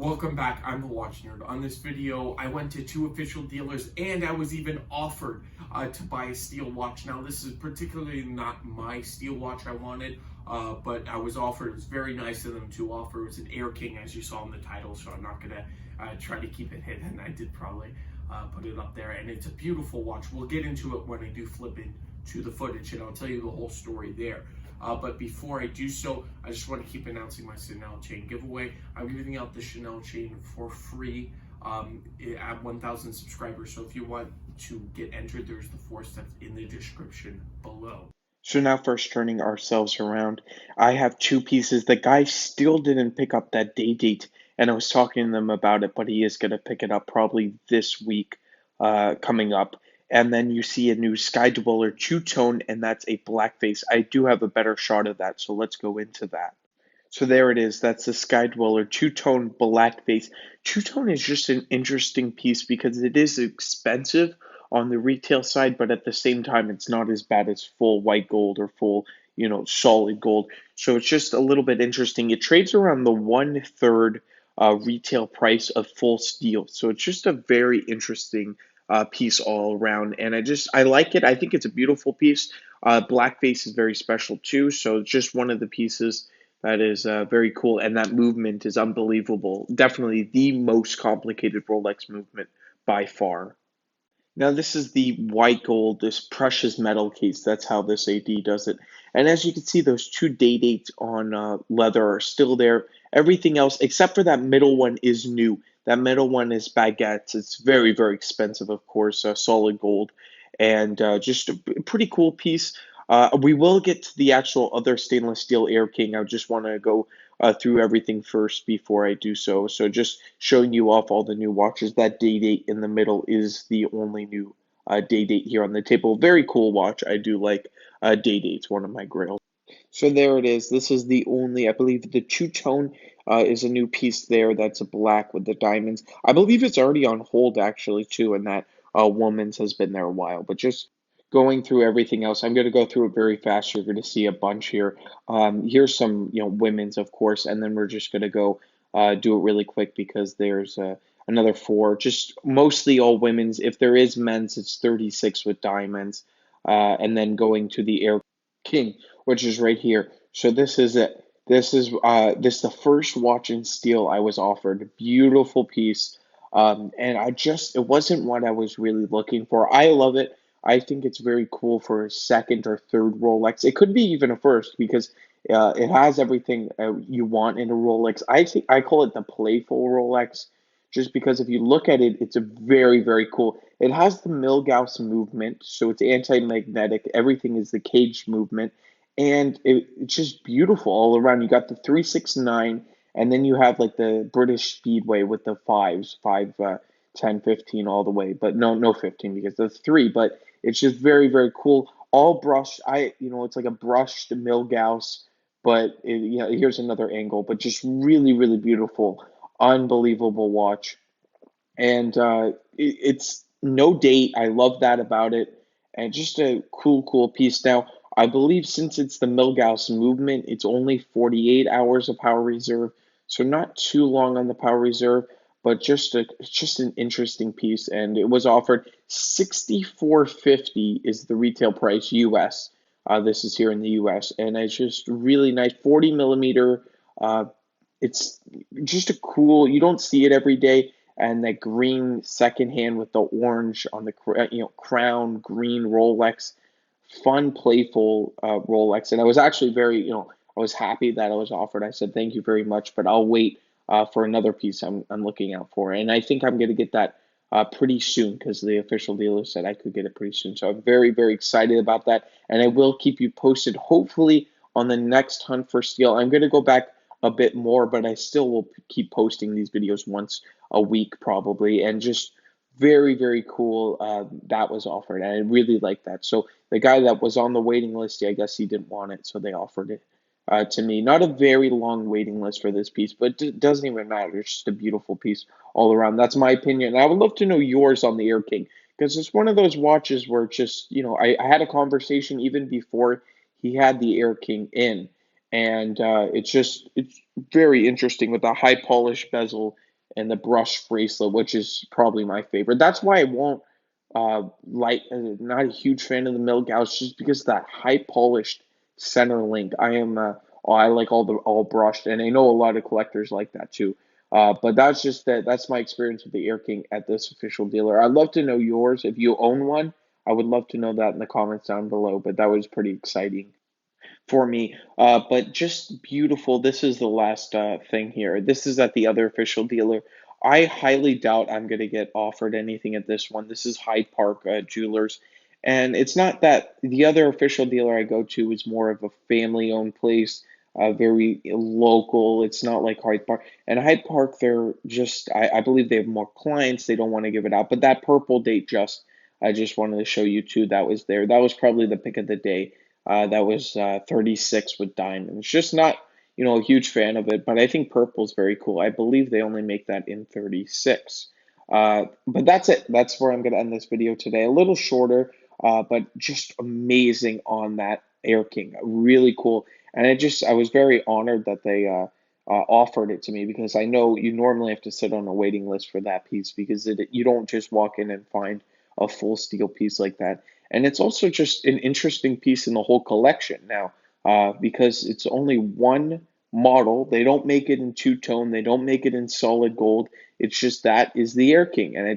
Welcome back, I'm the Watch Nerd. On this video, I went to two official dealers and I was even offered to buy a steel watch. Now, this is particularly not my steel watch I wanted, but I was offered. It was very nice of them to offer. It was an Air King, as you saw in the title, so I'm not going to try to keep it hidden. I did probably put it up there, and it's a beautiful watch. We'll get into it when I do flip into the footage, and I'll tell you the whole story there. But before I do so, I just want to keep announcing my Chanel chain giveaway. I'm giving out the Chanel chain for free at 1,000 subscribers. So if you want to get entered, there's the 4 steps in the description below. So now first turning ourselves around, I have two pieces. The guy still didn't pick up that day date, and I was talking to them about it, but he is going to pick it up probably this week coming up. And then you see a new Sky Dweller two-tone, and that's a black face. I do have a better shot of that, so let's go into that. So there it is. That's the Sky Dweller two-tone black face. Two-tone is just an interesting piece because it is expensive on the retail side, but at the same time, it's not as bad as full white gold or full, solid gold. So it's just a little bit interesting. It trades around the 1/3 retail price of full steel. So it's just a very interesting piece all around, and I like it. I think it's a beautiful piece. Blackface is very special too. So it's just one of the pieces that is very cool, and that movement is unbelievable. Definitely the most complicated Rolex movement by far. Now, this is the white gold, this precious metal case. That's how this AD does it. And as you can see, those two day dates on leather are still there. Everything else, except for that middle one, is new. That middle one is baguettes. It's very, very expensive, of course, solid gold, and just a pretty cool piece. We will get to the actual other stainless steel Air King. I just want to go through everything first before I do so. So just showing you off all the new watches. That day date in the middle is the only new day date here on the table. Very cool watch. I do like day dates, one of my grails. So there it is. This is the only, I believe the two-tone is a new piece there. That's a black with the diamonds. I believe it's already on hold actually too, and that woman's has been there a while. But just going through everything else, I'm going to go through it very fast. You're going to see a bunch here. Here's some, women's, of course, and then we're just going to go do it really quick because there's another 4, just mostly all women's. If there is men's, it's 36 with diamonds, and then going to the Air King, which is right here. So this is it. This is the first watch in steel I was offered. Beautiful piece. And it wasn't what I was really looking for. I love it. I think it's very cool for a second or third Rolex. It could be even a first because it has everything you want in a Rolex. I call it the playful Rolex, just because if you look at it, it's a very, very cool. It has the Milgauss movement, so it's anti-magnetic. Everything is the cage movement, and it's just beautiful all around. You got the 369, and then you have like the British Speedway with the fives, 5, 10, 15 all the way, but no 15 because that's 3, but it's just very, very cool. All brushed. It's like a brushed Milgauss, but here's another angle, but just really, really beautiful, unbelievable watch. And it's no date. I love that about it. And just a cool, cool piece. Now, I believe since it's the Milgauss movement, it's only 48 hours of power reserve. So not too long on the power reserve, but just an interesting piece. And it was offered 64.50 is the retail price US. This is here in the US. And it's just really nice. 40 millimeter. It's just a cool, you don't see it every day, and that green second hand with the orange on the crown green Rolex, fun playful Rolex. And I was actually very, I was happy that I was offered. I said thank you very much, but I'll wait for another piece I'm looking out for, and I think I'm going to get that pretty soon because the official dealer said I could get it pretty soon. So I'm very, very excited about that, and I will keep you posted hopefully on the next hunt for steel. I'm going to go back a bit more, but I still will keep posting these videos once a week probably, and just very, very cool. That was offered, and I really like that. So the guy that was on the waiting list, I guess he didn't want it, so they offered it to me. Not a very long waiting list for this piece, but it doesn't even matter. It's just a beautiful piece all around. That's my opinion. And I would love to know yours on the Air King because it's one of those watches where just, I had a conversation even before he had the Air King in, and it's very interesting with the high polish bezel. and the brush bracelet, which is probably my favorite. That's why I won't not a huge fan of the mill gouge, just because of that high polished center link. I like all brushed, and I know a lot of collectors like that too. But that's my experience with the Air King at this official dealer. I'd love to know yours. If you own one, I would love to know that in the comments down below. But that was pretty exciting for me. But just beautiful. This is the last thing here. This is at the other official dealer. I highly doubt I'm going to get offered anything at this one. This is Hyde Park Jewelers. And it's not that the other official dealer I go to is more of a family owned place, very local. It's not like Hyde Park. And Hyde Park, I believe they have more clients. They don't want to give it out. But that purple date I just wanted to show you too. That was there. That was probably the pick of the day. That was 36 with diamonds. Just not, a huge fan of it, but I think purple is very cool. I believe they only make that in 36. But that's it. That's where I'm going to end this video today. A little shorter, but just amazing on that Air King. Really cool. And I was very honored that they offered it to me, because I know you normally have to sit on a waiting list for that piece, because you don't just walk in and find a full steel piece like that. And it's also just an interesting piece in the whole collection now, because it's only one model. They don't make it in two-tone. They don't make it in solid gold. It's just that is the Air King, and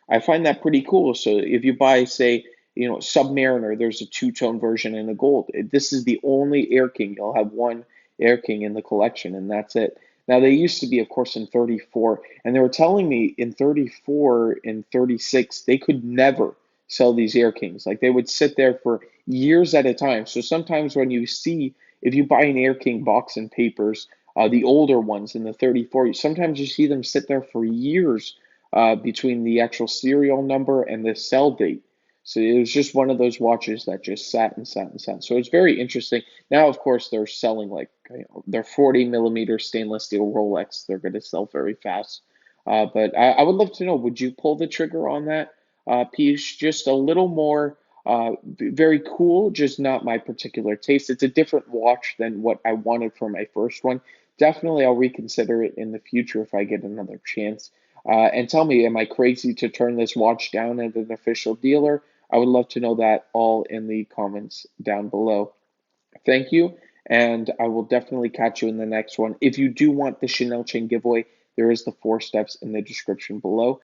I find that pretty cool. So if you buy, say, Submariner, there's a two-tone version in the gold. This is the only Air King. You'll have one Air King in the collection, and that's it. Now, they used to be, of course, in 34, and they were telling me in 34 and 36, they could never sell these Air Kings. Like, they would sit there for years at a time. So sometimes if you buy an Air King box and papers, the older ones in the 34, sometimes you see them sit there for years between the actual serial number and the sell date. So it was just one of those watches that just sat and sat and sat. So it's very interesting. Now, of course, they're selling they're 40 millimeter stainless steel Rolex. They're going to sell very fast. But I would love to know, would you pull the trigger on that piece? Just a little more, very cool, just not my particular taste. It's a different watch than what I wanted for my first one. Definitely, I'll reconsider it in the future if I get another chance. And tell me, am I crazy to turn this watch down at an official dealer? I would love to know that all in the comments down below. Thank you, and I will definitely catch you in the next one. If you do want the Chanel chain giveaway, there is the 4 steps in the description below.